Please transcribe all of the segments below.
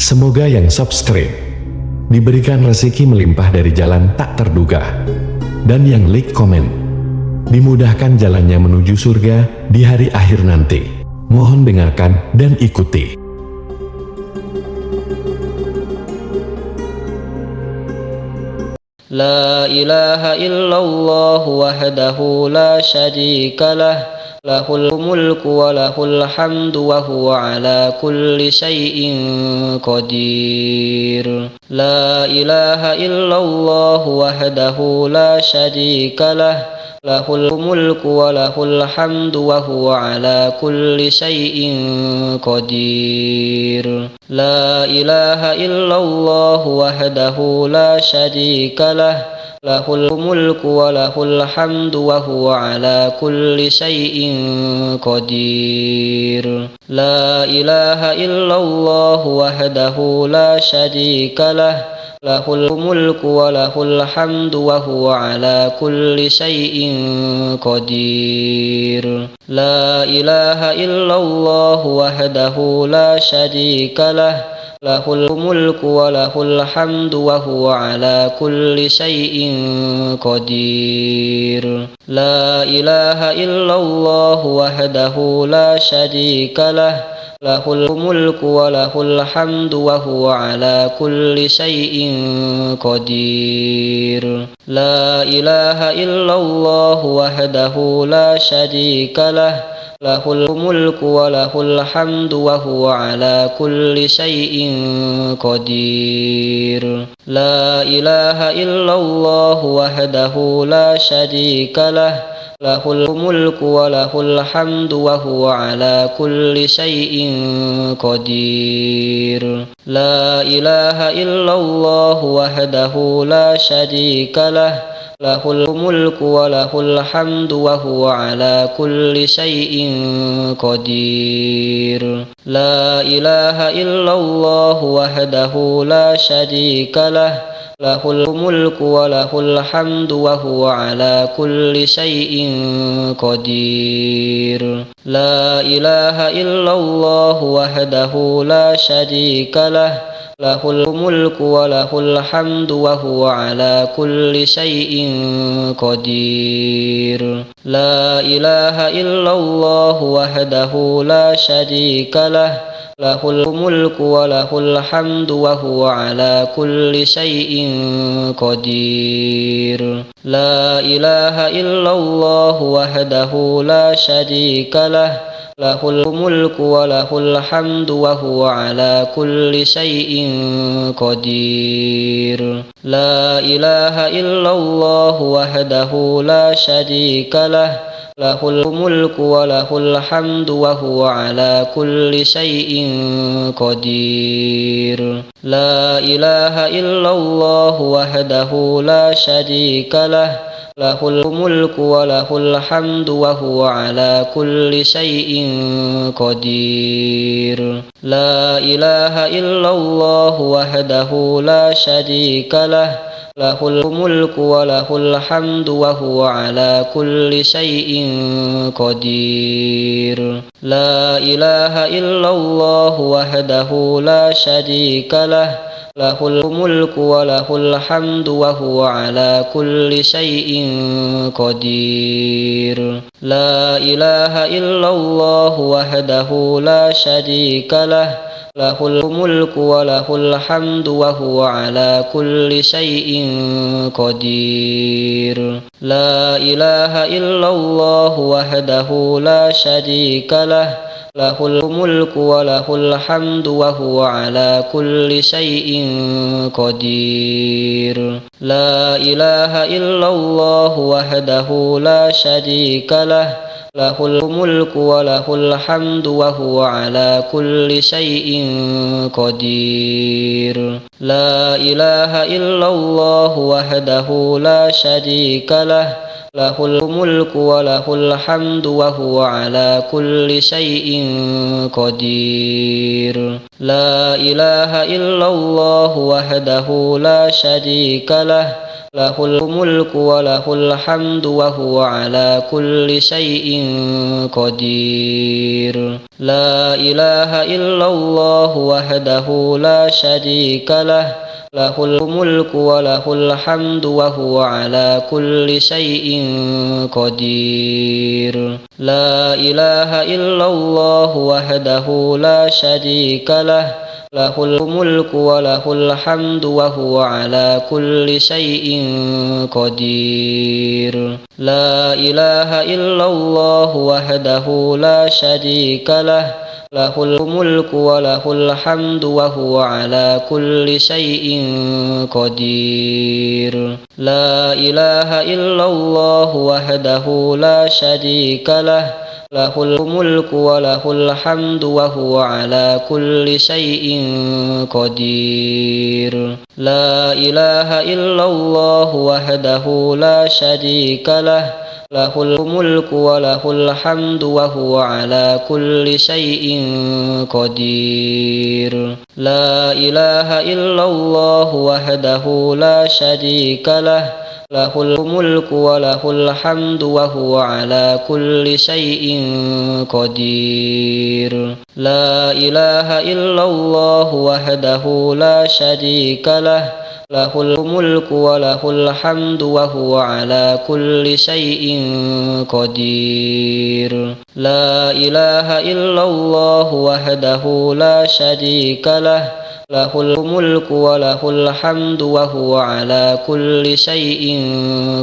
Semoga yang subscribe diberikan rezeki melimpah dari jalan tak terduga, dan yang like komen dimudahkan jalannya menuju surga di hari akhir nanti. Mohon dengarkan dan ikuti. La ilaha illallah wahdahu la syarika lah, lahul mulku wa lahul hamdu wa huwa ala kulli syai'in qadir. La ilaha illallah wahdahu la syarika lah, lahul mulku wa lahul hamdu wa huwa ala kulli syai'in qadir. La ilaha illallah wahdahu la syarika lah, lahul mulku wa lahul hamdu wa huwa ala kulli syai'in qadir. La ilaha illallah wahdahu la syarika lah, lahul mulku wa lahul hamdu wa huwa ala kulli syai'in qadir. La ilaha illallah wahdahu la syarika lah, lahul mulku wa lahul hamdu wa huwa ala kulli syai'in qadir. La ilaha illallah wahdahu la syarika lah, lahul mulku wa lahul hamdu wa huwa ala kulli syai'in qadir. La ilaha illallah wahdahu la syarika lah, lahul mulku wa lahul hamdu wa huwa ala kulli syai'in qadir. La ilaha illallah wahdahu la syarika lah, lahul mulku wa lahul hamdu wa huwa ala kulli syai'in qadir. La ilaha illallah wahdahu la syarika lah, lahul mulku wa lahul hamdu wa huwa ala kulli syai'in qadir. La ilaha illallah wahdahu la syarika lah, lahul mulku wa lahul hamdu wa huwa ala kulli syai'in qadir. La ilaha illallah wahdahu la syarika lah, lahul mulku wa lahul hamdu wa huwa ala kulli syai'in qadir. La ilaha illallah wahdahu la syarika lah, lahul mulku wa lahul hamdu wa huwa ala kulli syai'in qadir. La ilaha illallah wahdahu la syarika lah, lahul mulku wa lahul hamdu wa huwa ala kulli syai'in qadir. La ilaha illallah wahdahu la syarika lah, lahul mulku wa lahul hamdu wa huwa ala kulli syai'in qadir. La ilaha illallah wahdahu la syarika lah, lahul mulku wa lahul hamdu wa huwa ala kulli syai'in qadir. La ilaha illallah wahdahu la syarika lah, lahul mulku wa lahul hamdu wa huwa ala kulli syai'in qadir. La ilaha illallah wahdahu la syarika lah, lahul mulku wa lahul hamdu wa huwa ala kulli syai'in qadir. La ilaha illallah wahdahu la syarika lah, lahul mulku wa lahul hamdu wa huwa ala kulli syai'in qadir. La ilaha illallah wahdahu la syarika lah, lahul mulku wa lahul hamdu wa huwa ala kulli syai'in qadir. La ilaha illallah wahdahu la syarika lah, lahul mulku wa lahul hamdu wa huwa ala kulli syai'in qadir. La ilaha illallah wahdahu la syarika lah, lahul mulku wa lahul hamdu wa huwa ala kulli syai'in qadir. La ilaha illallah wahdahu la syarika lah, له الملك وله الحمد وهو على كل شيء قدير لا إله إلا الله وحده لا شريك له له الملك وله الحمد وهو على كل شيء قدير لا إله إلا الله وحده لا شريك له له الملك وله الحمد وهو على كل شيء قدير لا إله إلا الله وحده لا شريك له له الملك وله الحمد وهو على كل شيء قدير لا إله إلا الله وحده لا شريك له له الملك وله الحمد وهو على كل شيء قدير لا إله إلا الله وحده لا شريك له له الملك وله الحمد وهو على كل شيء قدير لا إله إلا الله وحده لا شريك له له الملك وله الحمد وهو على كل شيء قدير لا إله إلا الله وحده لا شريك له له الملك وله الحمد وهو على كل شيء قدير لا إله إلا الله وحده لا شريك له له الملك وله الحمد وهو على كل شيء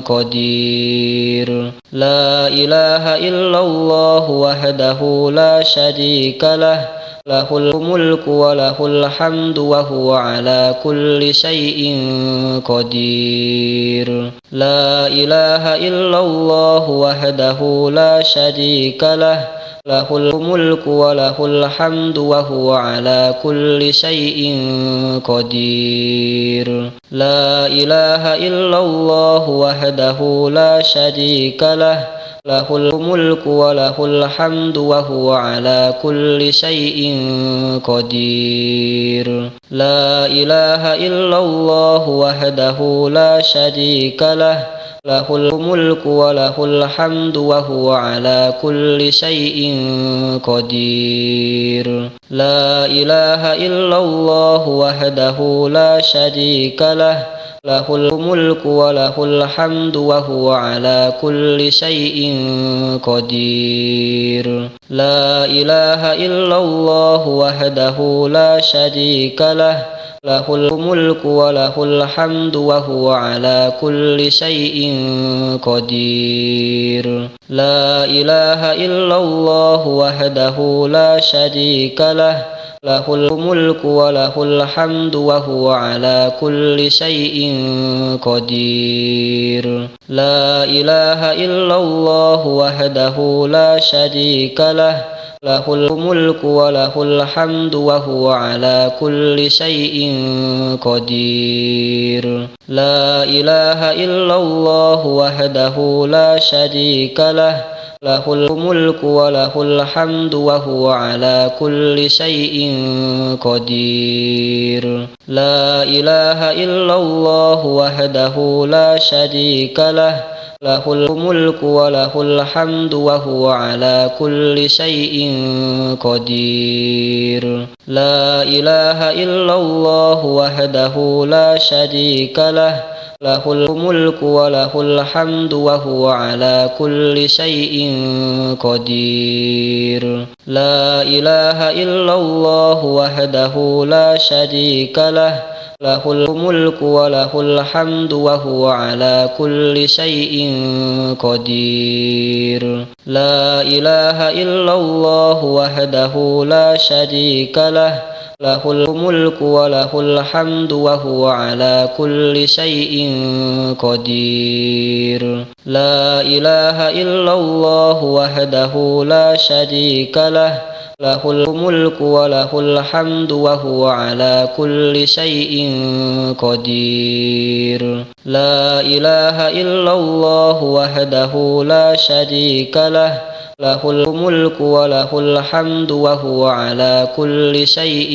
قدير لا إله إلا الله وحده لا شريك له له الملك وله الحمد وهو على كل شيء قدير لا إله إلا الله وحده لا شريك له له الملك وله الحمد وهو على كل شيء قدير لا إله إلا الله وحده لا شريك له له الملك وله الحمد وهو على كل شيء قدير لا إله إلا الله وحده لا شريك له له الملك وله الحمد وهو على كل شيء قدير لا إله إلا الله وحده لا شريك له له الملك وله الحمد وهو على كل شيء قدير لا إله إلا الله وحده لا شريك له له الملك وله الحمد وهو على كل شيء قدير لا إله إلا الله وحده لا شريك له له الملك وله الحمد وهو على كل شيء قدير لا إله إلا الله وحده لا شريك له له الملك وله الحمد وهو على كل شيء قدير لا إله إلا الله وحده لا شريك له له الملك وله الحمد وهو على كل شيء قدير لا إله إلا الله وحده لا شريك له له الملك وله الحمد وهو على كل شيء قدير لا إله إلا الله وحده لا شريك له له الملك وله الحمد وهو على كل شيء قدير لا إله إلا الله وحده لا شريك له له الملك وله الحمد وهو على كل شيء قدير لا إله إلا الله وحده لا شريك له له الملك وله الحمد وهو على كل شيء قدير لا إله إلا الله وحده لا شريك له له الملك وله الحمد وهو على كل شيء قدير لا إله إلا الله وحده لا شريك له له الملك وله الحمد وهو على كل شيء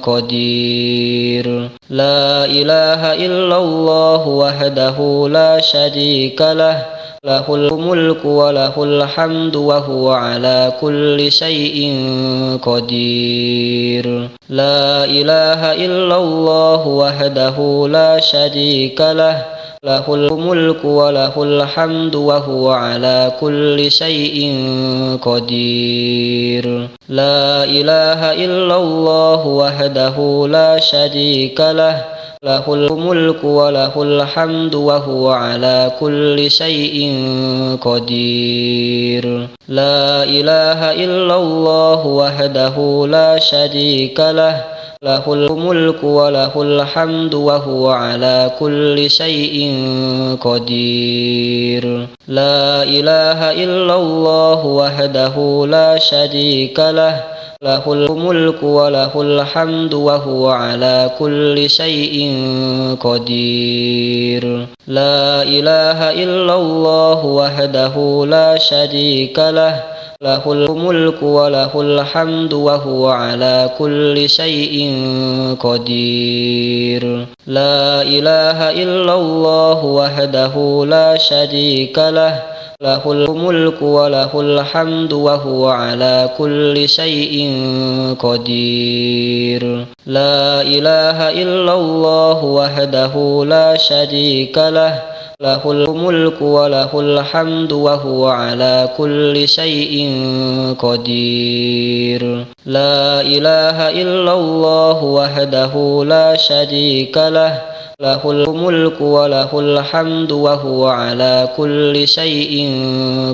قدير لا إله إلا الله وحده لا شريك له له الملك وله الحمد وهو على كل شيء قدير لا إله إلا الله وحده لا شريك له له الملك وله الحمد وهو على كل شيء قدير لا إله إلا الله وحده لا شريك له له الملك وله الحمد وهو على كل شيء قدير لا إله إلا الله وحده لا شريك له له الملك وله الحمد وهو على كل شيء قدير لا إله إلا الله وحده لا شريك له له الملك وله الحمد وهو على كل شيء قدير لا إله إلا الله وحده لا شريك له له الملك وله الحمد وهو على كل شيء قدير لا إله إلا الله وحده لا شريك له له الملك وله الحمد وهو على كل شيء قدير لا إله إلا الله وحده لا شريك له له الملك وله الحمد وهو على كل شيء قدير لا إله إلا الله وحده لا شريك له له الملك وله الحمد وهو على كل شيء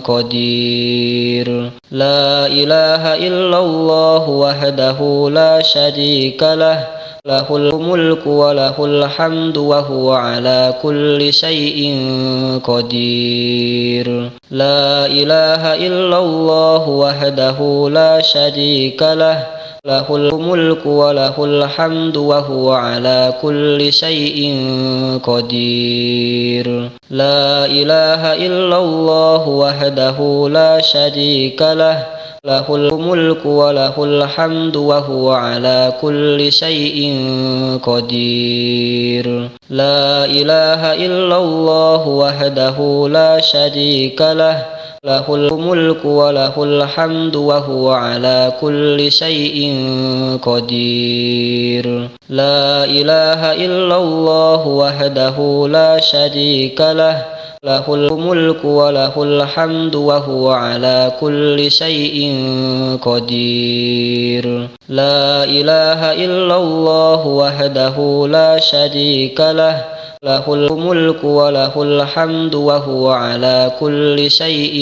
قدير لا إله إلا الله وحده لا شريك له له الملك وله الحمد وهو على كل شيء قدير لا إله إلا الله وحده لا شريك له له الملك وله الحمد وهو على كل شيء قدير لا إله إلا الله وحده لا شريك له له الملك وله الحمد وهو على كل شيء قدير لا إله إلا الله وحده لا شريك له له الملك وله الحمد وهو على كل شيء قدير لا إله إلا الله وحده لا شريك له له الملك وله الحمد وهو على كل شيء قدير لا إله إلا الله وحده لا شريك له له الملك وله الحمد وهو على كل شيء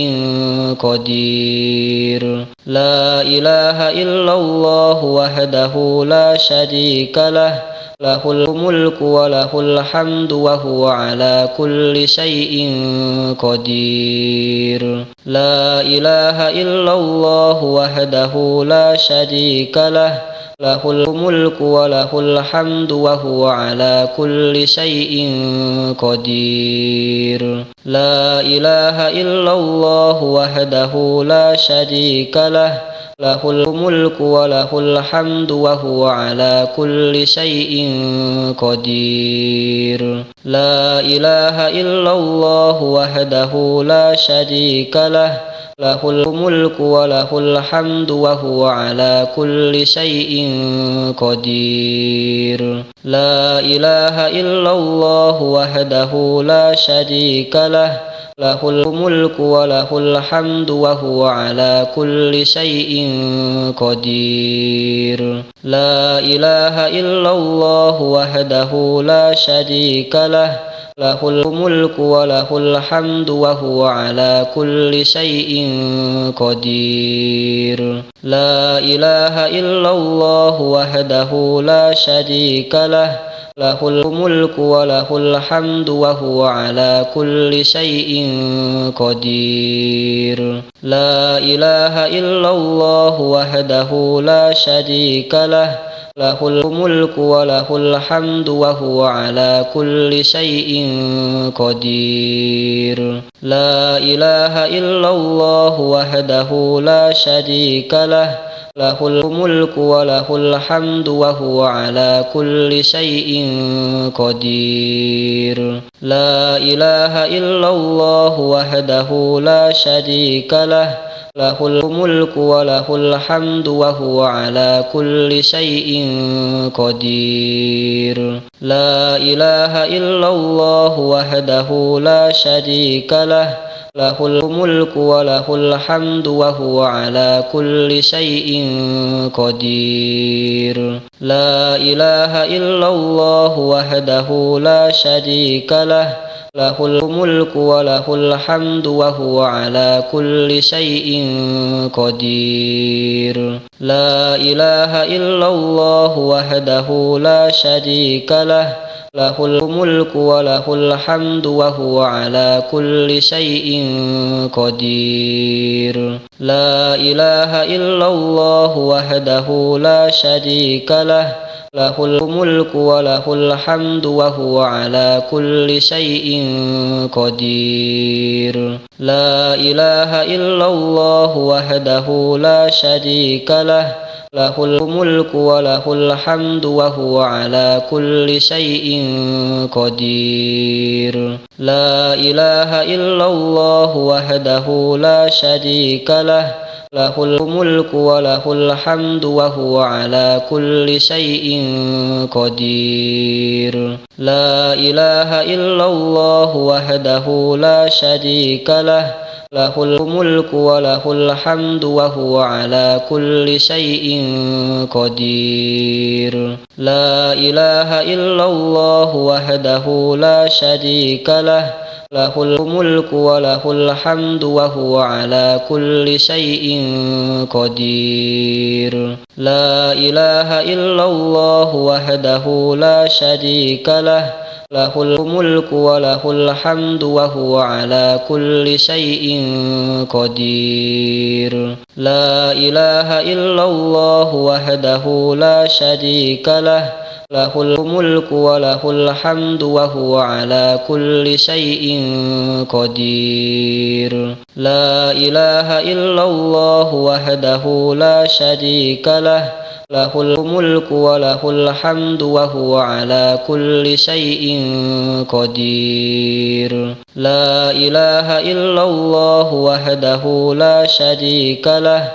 قدير لا إله إلا الله وحده لا شريك له له الملك وله الحمد وهو على كل شيء قدير لا إله إلا الله وحده لا شريك له له الملك وله الحمد وهو على كل شيء قدير لا إله إلا الله وحده لا شريك له له الملك وله الحمد وهو على كل شيء قدير لا إله إلا الله وحده لا شريك له له الملك وله الحمد وهو على كل شيء قدير لا إله إلا الله وحده لا شريك له له الملك وله الحمد وهو على كل شيء قدير لا إله إلا الله وحده لا شريك له له الملك وله الحمد وهو على كل شيء قدير لا إله إلا الله وحده لا شريك له له الملك وله الحمد وهو على كل شيء قدير لا إله إلا الله وحده لا شريك له له الملك وله الحمد وهو على كل شيء قدير. لا إله إلا الله وحده لا شريك له، له الملك وله الحمد وهو على كل شيء قدير. لا إله إلا الله وحده لا شريك له، له الملك وله الحمد وهو على كل شيء قدير. لا إله إلا الله وحده لا شريك له، له الملك وله الحمد وهو على كل شيء قدير. لا إله إلا الله وحده لا شريك له، له الملك وله الحمد وهو على كل شيء قدير. لا إله إلا الله وحده لا شريك له، له الملك وله الحمد وهو على كل شيء قدير. لا إله إلا الله وحده لا شريك له، له الملك وله الحمد وهو على كل شيء قدير. لا إله إلا الله وحده لا شريك له، له الملك وله الحمد وهو على كل شيء قدير. لا إله إلا الله وحده لا شريك له، له الملك وله الحمد وهو على كل شيء قدير. لا إله إلا الله وحده لا شريك له، له الملك وله الحمد وهو على كل شيء قدير. لا إله إلا الله وحده لا شريك له، له الملك وله الحمد وهو على كل شيء قدير. لا إله إلا الله وحده لا شريك له، له الملك وله الحمد وهو على كل شيء قدير. لا إله إلا الله وحده لا شريك له، له الملك وله الحمد وهو على كل شيء قدير. لا إله إلا الله وحده لا شريك له، له الملك وله الحمد وهو على كل شيء قدير. لا إله إلا الله وحده لا شريك له،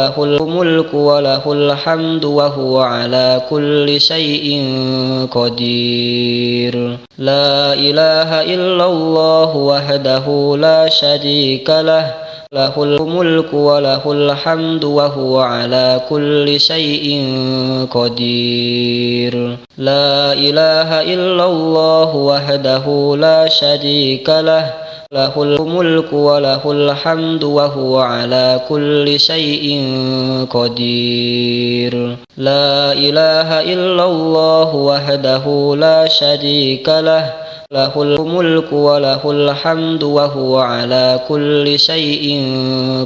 له الملك وله الحمد وهو على كل شيء قدير. لا إله إلا الله وحده لا شريك له، له الملك وله الحمد وهو على كل شيء قدير. لا إله إلا الله وحده لا شريك له، له الملك وله الحمد وهو على كل شيء قدير. لا إله إلا الله وحده لا شريك له، له الملك وله الحمد وهو على كل شيء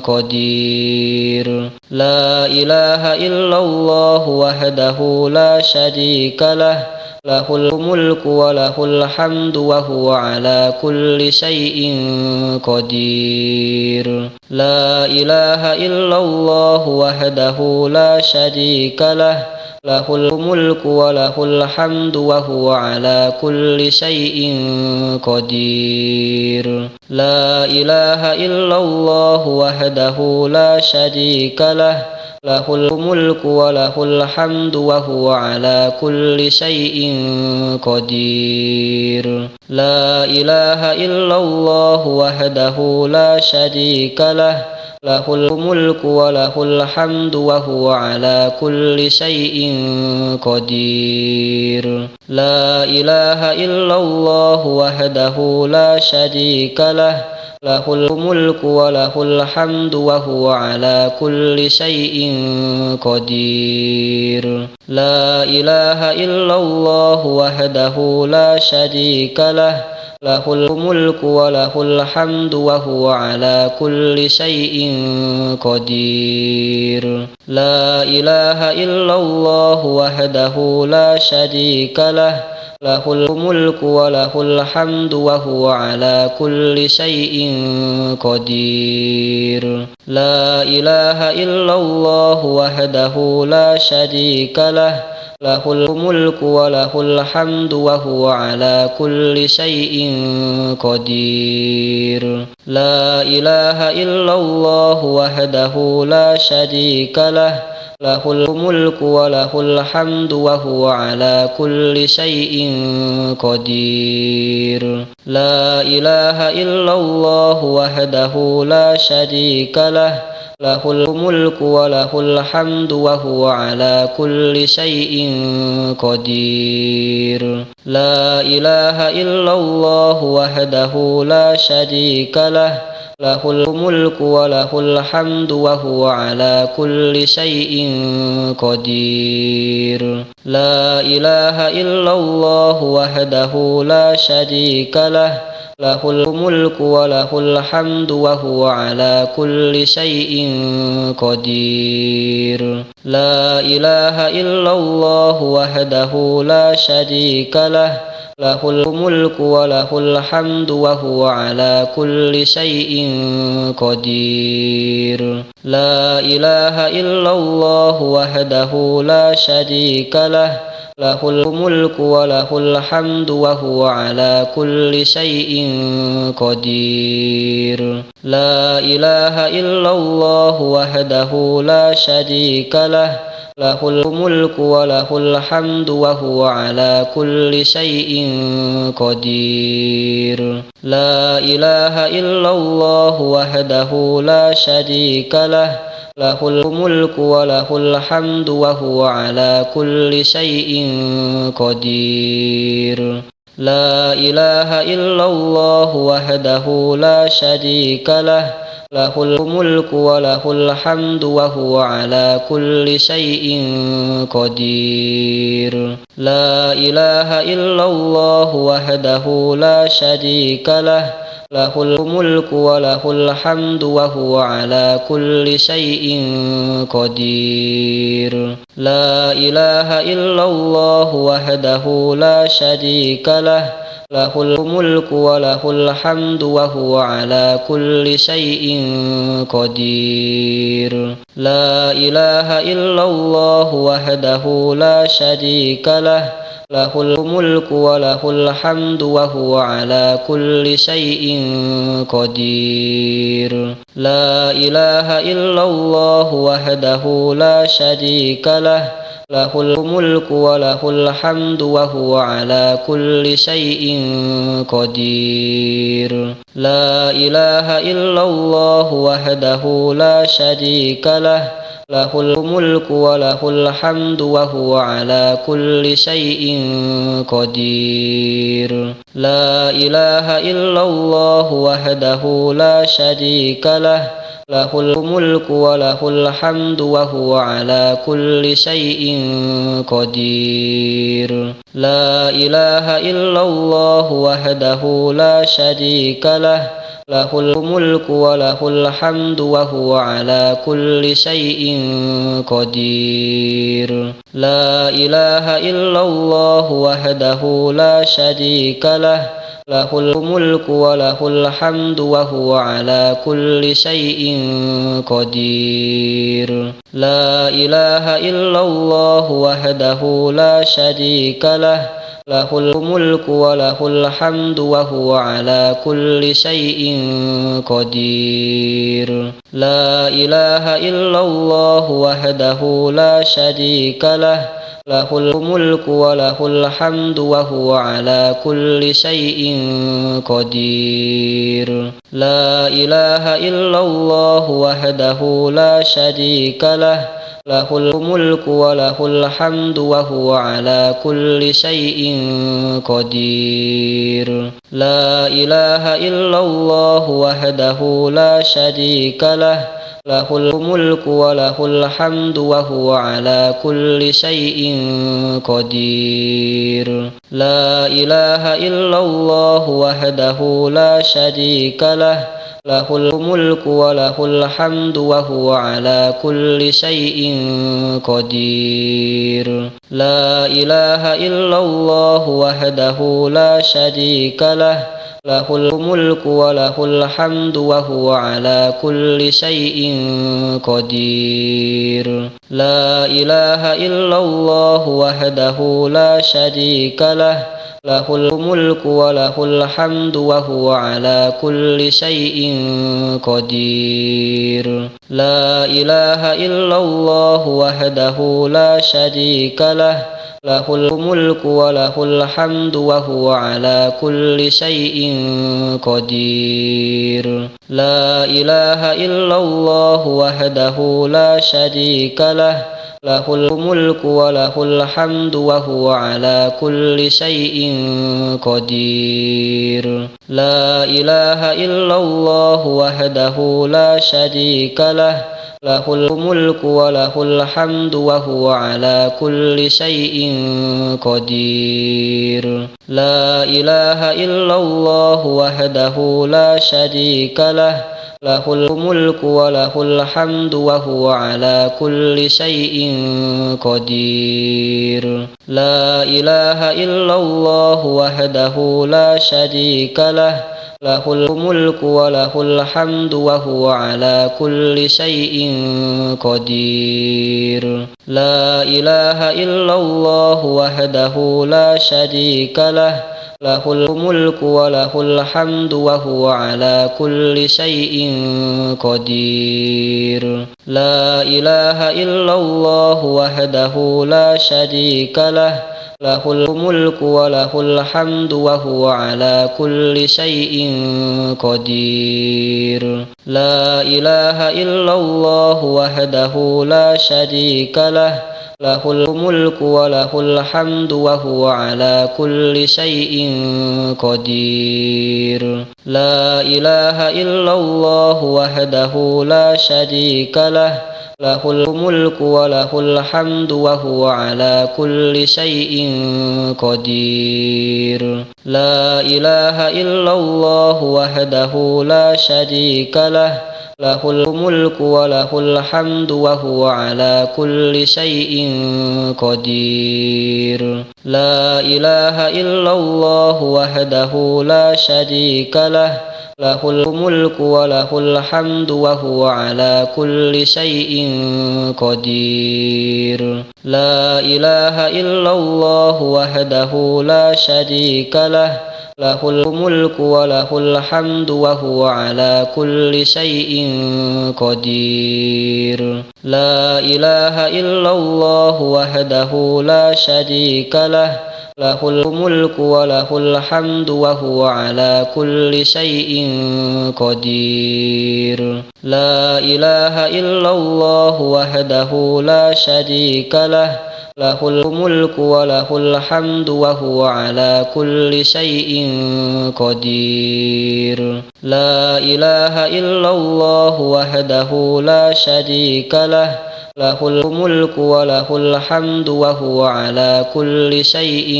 قدير. لا إله إلا الله وحده لا شريك له، له الملك وله الحمد وهو على كل شيء قدير. لا إله إلا الله وحده لا شريك له، له الملك وله الحمد وهو على كل شيء قدير. لا إله إلا الله وحده لا شريك له، له الملك وله الحمد وهو على كل شيء قدير. لا إله إلا الله وحده لا شريك له، له الملك وله الحمد وهو على كل شيء قدير. لا إله إلا الله وحده لا شريك له، له الملك وله الحمد وهو على كل شيء قدير. لا إله إلا الله وحده لا شريك له، له الملك وله الحمد وهو على كل شيء قدير. لا إله إلا الله وحده لا شريك له، له الملك وله الحمد وهو على كل شيء قدير. لا إله إلا الله وحده لا شريك له، له الملك وله الحمد وهو على كل شيء قدير. لا إله إلا الله وحده لا شريك له، له الملك وله الحمد وهو على كل شيء قدير. لا إله إلا الله وحده لا شريك له، له الملك وله الحمد وهو على كل شيء قدير. لا إله إلا الله وحده لا شريك له، له الملك وله الحمد وهو على كل شيء قدير. لا إله إلا الله وحده لا شريك له، له الملك وله الحمد وهو على كل شيء قدير. لا إله إلا الله وحده لا شريك له، له الملك وله الحمد وهو على كل شيء قدير. لا إله إلا الله وحده لا شريك له، له الملك وله الحمد وهو على كل شيء قدير. لا إله إلا الله وحده لا شريك له، له الملك وله الحمد وهو على كل شيء قدير. لا إله إلا الله وحده لا شريك له، له الملك وله الحمد وهو على كل شيء قدير. لا إله إلا الله وحده لا شريك له، له الملك وله الحمد وهو على كل شيء قدير. لا إله إلا الله وحده لا شريك له، له الملك وله الحمد وهو على كل شيء قدير. لا إله إلا الله وحده لا شريك له، له الملك وله الحمد وهو على كل شيء قدير. لا إله إلا الله وحده لا شريك له، له الملك وله الحمد وهو على كل شيء قدير. لا إله إلا الله وحده لا شريك له، له الملك وله الحمد وهو على كل شيء قدير. لا إله إلا الله وحده لا شريك له، له الملك وله الحمد وهو على كل شيء قدير. لا إله إلا الله وحده لا شريك له، له الملك وله الحمد وهو على كل شيء قدير. لا إله إلا الله وحده لا شريك له، له الملك وله الحمد وهو على كل شيء قدير. لا إله إلا الله وحده لا شريك له، له الملك وله الحمد وهو على كل شيء قدير. لا إله إلا الله وحده لا شريك له، له الملك وله الحمد وهو على كل شيء قدير. لا إله إلا الله وحده لا شريك له، له الملك وله الحمد وهو على كل شيء قدير. لا إله إلا الله وحده لا شريك له، له الملك وله الحمد وهو على كل شيء قدير. لا إله إلا الله وحده لا شريك له، له الملك وله الحمد وهو على كل شيء قدير. لا إله إلا الله وحده لا شريك له، له الملك وله الحمد وهو على كل شيء قدير. لا إله إلا الله وحده لا شريك له، له الملك وله الحمد وهو على كل شيء قدير. لا إله إلا الله وحده لا شريك له، له الملك وله الحمد وهو على كل شيء قدير. لا إله إلا الله وحده لا شريك له، له الملك وله الحمد وهو على كل شيء قدير. لا إله إلا الله وحده لا شريك له، له الملك وله الحمد وهو على كل شيء قدير. لا إله إلا الله وحده لا شريك له، له الملك وله الحمد وهو على كل شيء قدير. لا إله إلا الله وحده لا شريك له، له الملك وله الحمد وهو على كل شيء قدير. لا إله إلا الله وحده لا شريك له، له الملك وله الحمد وهو على كل شيء قدير. لا إله إلا الله وحده لا شريك له، له الملك وله الحمد وهو على كل شيء قدير. لا إله إلا الله وحده لا شريك له، له الملك وله الحمد وهو على كل شيء قدير. لا إله إلا الله وحده لا شريك له، له الملك وله الحمد وهو على كل شيء قدير. لا إله إلا الله وحده لا شريك له، له الملك وله الحمد وهو على كل شيء قدير. لا إله إلا الله وحده لا شريك له، له الملك وله الحمد وهو على كل شيء قدير. لا إله إلا الله وحده لا شريك له، له الملك وله الحمد وهو على كل شيء قدير. لا إله إلا الله وحده لا شريك له، له الملك وله الحمد وهو على كل شيء قدير. لا إله إلا الله وحده لا شريك له، له الملك وله الحمد وهو على كل شيء قدير. لا إله إلا الله وحده لا شريك له، له الملك وله الحمد وهو على كل شيء قدير. لا إله إلا الله وحده لا شريك له، له الملك وله الحمد وهو على كل شيء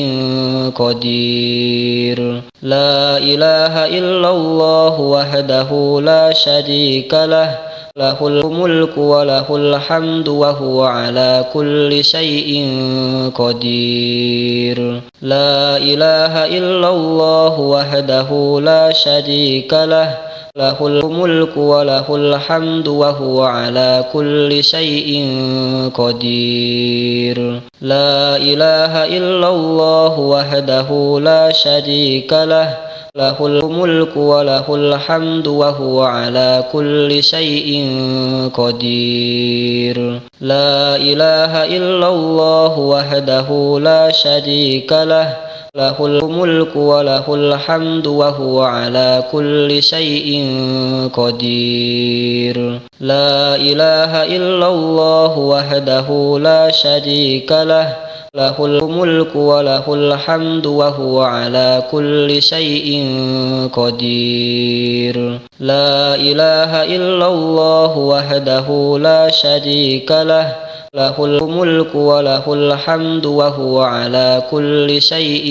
قدير. لا إله إلا الله وحده لا شريك له، له الملك وله الحمد وهو على كل شيء قدير. لا إله إلا الله وحده لا شريك له، له الملك وله الحمد وهو على كل شيء قدير. لا إله إلا الله وحده لا شريك له، له الملك وله الحمد وهو على كل شيء قدير. لا إله إلا الله وحده لا شريك له، له الملك وله الحمد وهو على كل شيء قدير لا إله إلا الله وحده لا شريك له له الملك وله الحمد وهو على كل شيء قدير لا إله إلا الله وحده لا شريك له له الملك وله الحمد وهو على كل شيء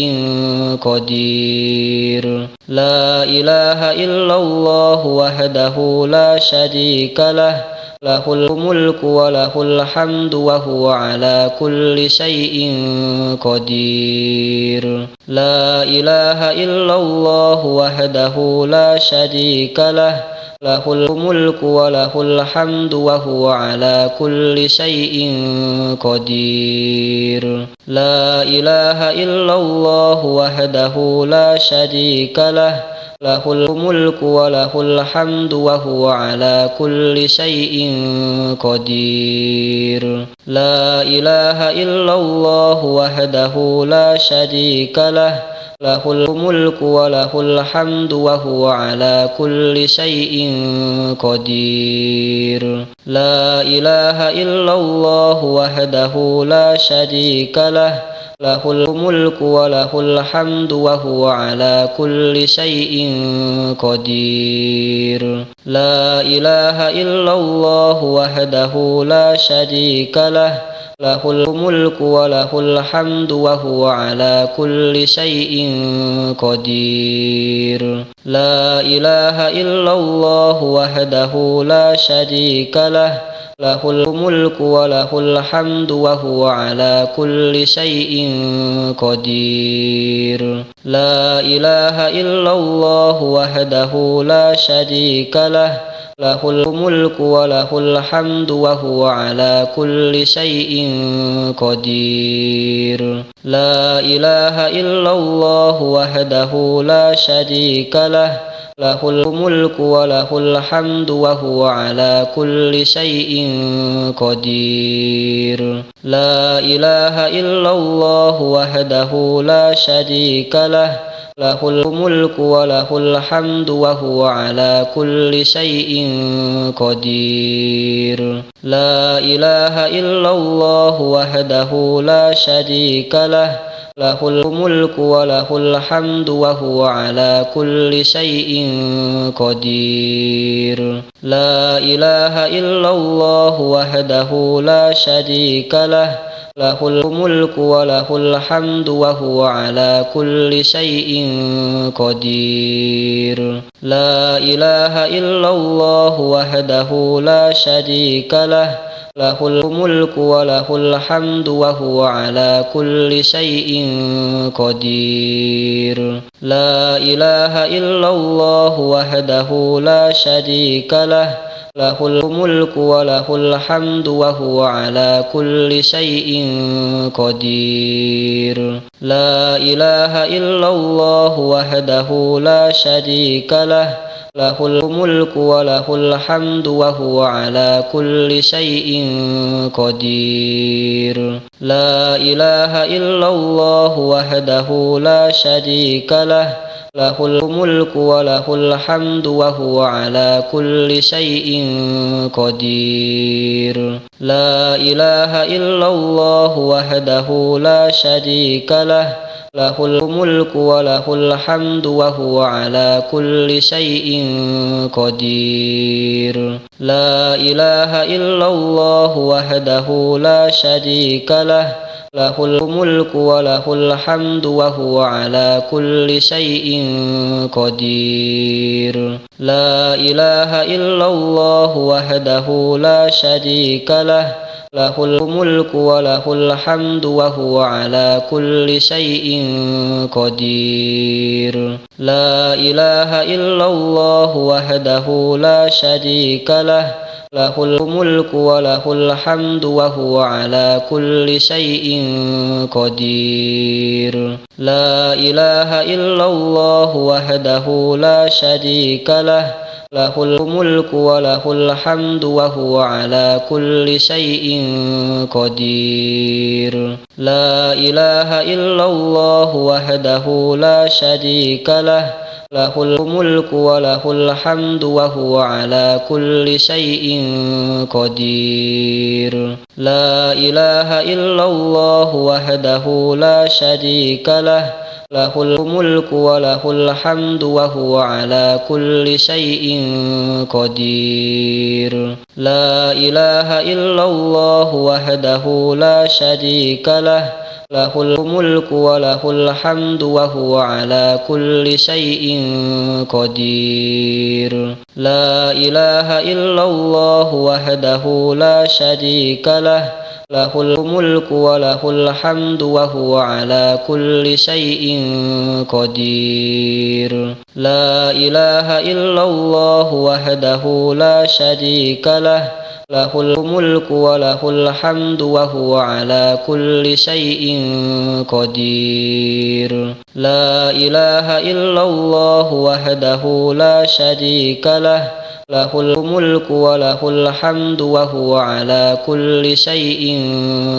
قدير لا إله إلا الله وحده لا شريك له له الملك وله الحمد وهو على كل شيء قدير لا إله إلا الله وحده لا شريك له له الملك وله الحمد وهو على كل شيء قدير لا إله إلا الله وحده لا شريك له له الملك وله الحمد وهو على كل شيء قدير لا إله إلا الله وحده لا شريك له له الملك وله الحمد وهو على كل شيء قدير لا إله إلا الله وحده لا شريك له له الملك وله الحمد وهو على كل شيء قدير لا إله إلا الله وحده لا شريك له له الملك وله الحمد وهو على كل شيء قدير لا إله إلا الله وحده لا شريك له له الملك وله الحمد وهو على كل شيء قدير لا إله إلا الله وحده لا شريك له له الملك وله الحمد وهو على كل شيء قدير لا إله إلا الله وحده لا شريك له له الملك وله الحمد وهو على كل شيء قدير لا إله إلا الله وحده لا شريك له له الملك وله الحمد وهو على كل شيء قدير لا إله إلا الله وحده لا شريك له له الملك وله الحمد وهو على كل شيء قدير لا إله إلا الله وحده لا شريك له له الملك وله الحمد وهو على كل شيء قدير لا إله إلا الله وحده لا شريك له له الملك وله الحمد وهو على كل شيء قدير لا إله إلا الله وحده لا شريك له له الملك وله الحمد وهو على كل شيء قدير لا إله إلا الله وحده لا شريك له له الملك وله الحمد وهو على كل شيء قدير لا إله إلا الله وحده لا شريك له له الملك وله الحمد وهو على كل شيء قدير لا إله إلا الله وحده لا شريك له له الملك وله الحمد وهو على كل شيء قدير لا إله إلا الله وحده لا شريك له له الملك وله الحمد وهو على كل شيء قدير لا إله إلا الله وحده لا شريك له له الملك وله الحمد وهو على كل شيء قدير لا إله إلا الله وحده لا شريك له له الملك وله الحمد وهو على كل شيء قدير لا إله إلا الله وحده لا شريك له له الملك وله الحمد وهو على كل شيء قدير. لا إله إلا الله وحده لا شريك له، له الملك وله الحمد وهو على كل شيء قدير. لا إله إلا الله وحده لا شريك له، له الملك وله الحمد وهو على كل شيء قدير. لا إله إلا الله وحده لا شريك له، له الملك وله الحمد وهو على كل شيء قدير. لا إله إلا الله وحده لا شريك له، له الملك وله الحمد وهو على كل شيء قدير. لا إله إلا الله وحده لا شريك له، له الملك وله الحمد وهو على كل شيء قدير. لا إله إلا الله وحده لا شريك له، له الملك وله الحمد وهو على كل شيء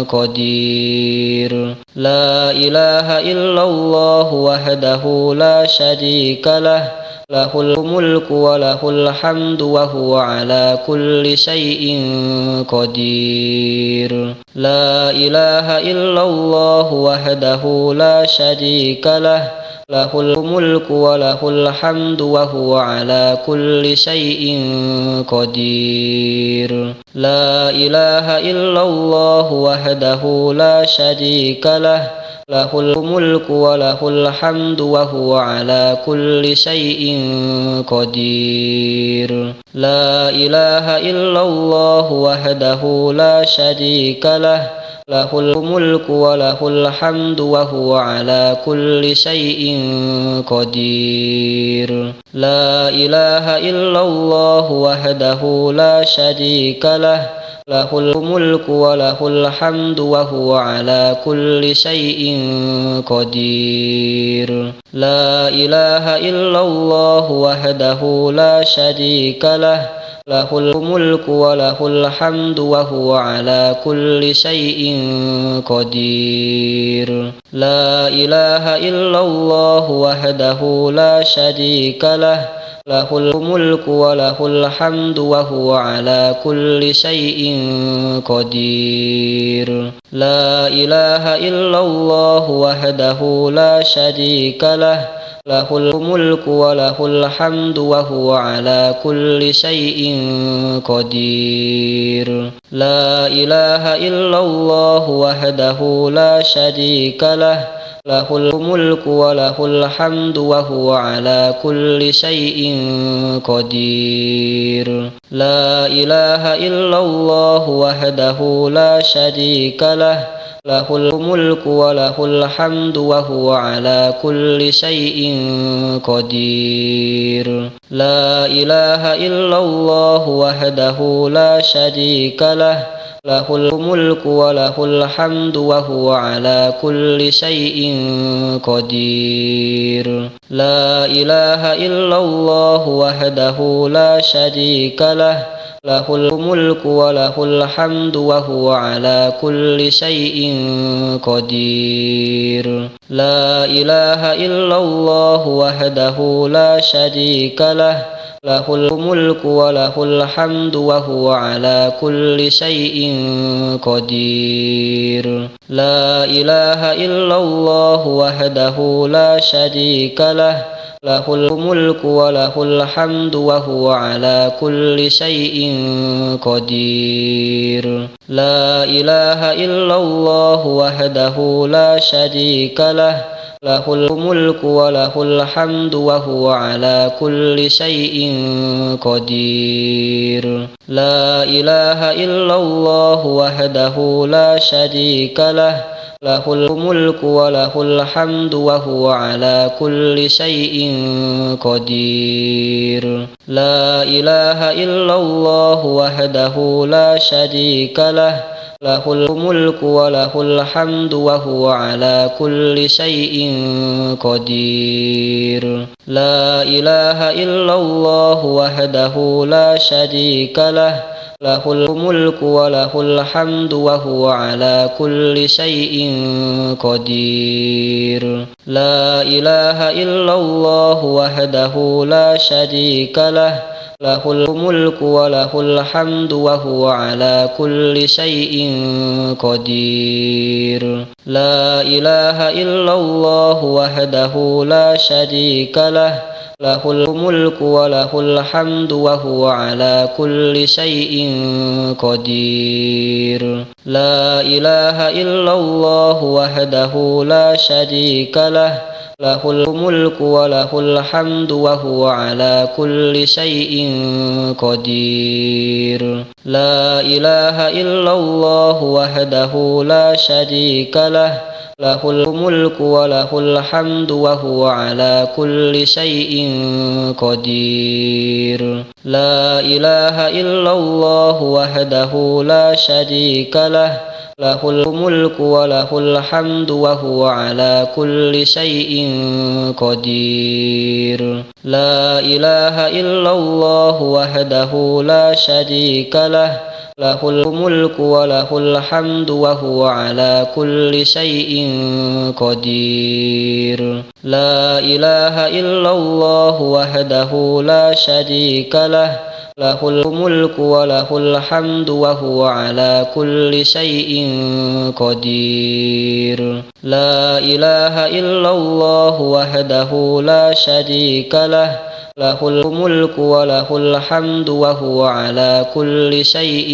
قدير. لا إله إلا الله وحده لا شريك له، له الملك وله الحمد وهو على كل شيء قدير. لا إله إلا الله وحده لا شريك له، له الملك وله الحمد وهو على كل شيء قدير. لا إله إلا الله وحده لا شريك له، له الملك وله الحمد وهو على كل شيء قدير. لا إله إلا الله وحده لا شريك له، له الملك وله الحمد وهو على كل شيء قدير. لا إله إلا الله وحده لا شريك له، له الملك وله الحمد وهو على كل شيء قدير. لا إله إلا الله وحده لا شريك له، له الملك وله الحمد وهو على كل شيء قدير. لا إله إلا الله وحده لا شريك له، له الملك وله الحمد وهو على كل شيء قدير. لا إله إلا الله وحده لا شريك له، له الملك وله الحمد وهو على كل شيء قدير. لا إله إلا الله وحده لا شريك له، له الملك وله الحمد وهو على كل شيء قدير. لا إله إلا الله وحده لا شريك له، له الملك وله الحمد وهو على كل شيء قدير. لا إله إلا الله وحده لا شريك له، له الملك وله الحمد وهو على كل شيء قدير. لا إله إلا الله وحده لا شريك له، له الملك وله الحمد وهو على كل شيء قدير. لا إله إلا الله وحده لا شريك له، له الملك وله الحمد وهو على كل شيء قدير. لا إله إلا الله وحده لا شريك له، له الملك وله الحمد وهو على كل شيء قدير. لا إله إلا الله وحده لا شريك له، له الملك وله الحمد وهو على كل شيء قدير. لا إله إلا الله وحده لا شريك له، له الملك وله الحمد وهو على كل شيء قدير. لا إله إلا الله وحده لا شريك له، له الملك وله الحمد وهو على كل شيء قدير. لا إله إلا الله وحده لا شريك له، له الملك وله الحمد وهو على كل شيء قدير. لا إله إلا الله وحده لا شريك له، له الملك وله الحمد وهو على كل شيء قدير. لا إله إلا الله وحده لا شريك له، له الملك وله الحمد وهو على كل شيء قدير. لا إله إلا الله وحده لا شريك له، له الملك وله الحمد وهو على كل شيء قدير. لا إله إلا الله وحده لا شريك له، له الملك وله الحمد وهو على كل شيء قدير. لا إله إلا الله وحده لا شريك له، له الملك وله الحمد وهو على كل شيء قدير. لا إله إلا الله وحده لا شريك له، له الملك وله الحمد وهو على كل شيء قدير. لا إله إلا الله وحده لا شريك له، له الملك وله الحمد وهو على كل شيء قدير. لا إله إلا الله وحده لا شريك له، له الملك وله الحمد وهو على كل شيء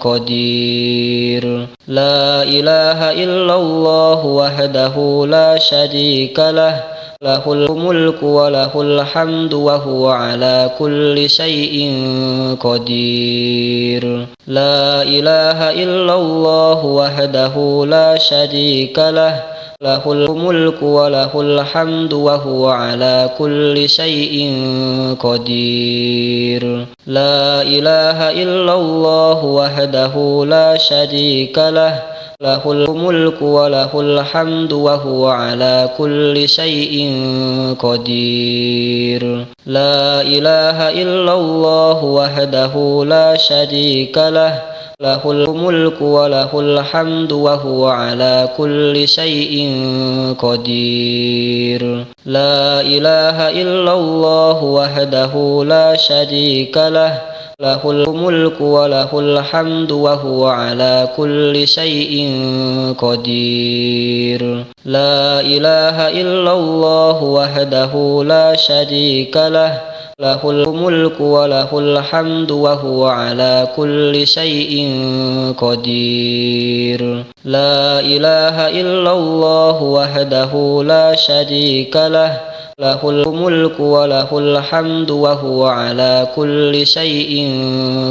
قدير. لا إله إلا الله وحده لا شريك له، له الملك وله الحمد وهو على كل شيء قدير. لا إله إلا الله وحده لا شريك له، له الملك وله الحمد وهو على كل شيء قدير. لا إله إلا الله وحده لا شريك له، له الملك وله الحمد وهو على كل شيء قدير. لا إله إلا الله وحده لا شريك له، له الملك وله الحمد وهو على كل شيء قدير. لا إله إلا الله وحده لا شريك له، له الملك وله الحمد وهو على كل شيء قدير. لا إله إلا الله وحده لا شريك له، له الملك وله الحمد وهو على كل شيء قدير. لا إله إلا الله وحده لا شريك له، له الملك وله الحمد وهو على كل شيء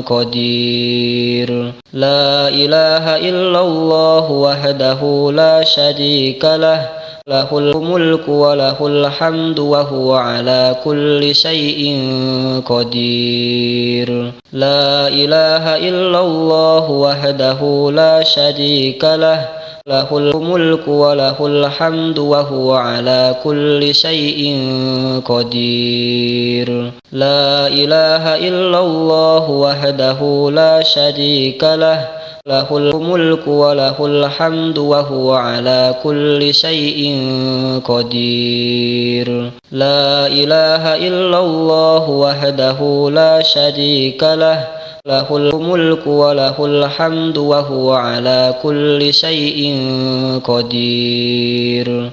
قدير. لا إله إلا الله وحده لا شريك له، له الملك وله الحمد وهو على كل شيء قدير. لا إله إلا الله وحده لا شريك له، له الملك وله الحمد وهو على كل شيء قدير. لا إله إلا الله وحده لا شريك له، له الملك وله الحمد وهو على كل شيء قدير. لا إله إلا الله وحده لا شريك له، له الملك وله الحمد وهو على كل شيء قدير.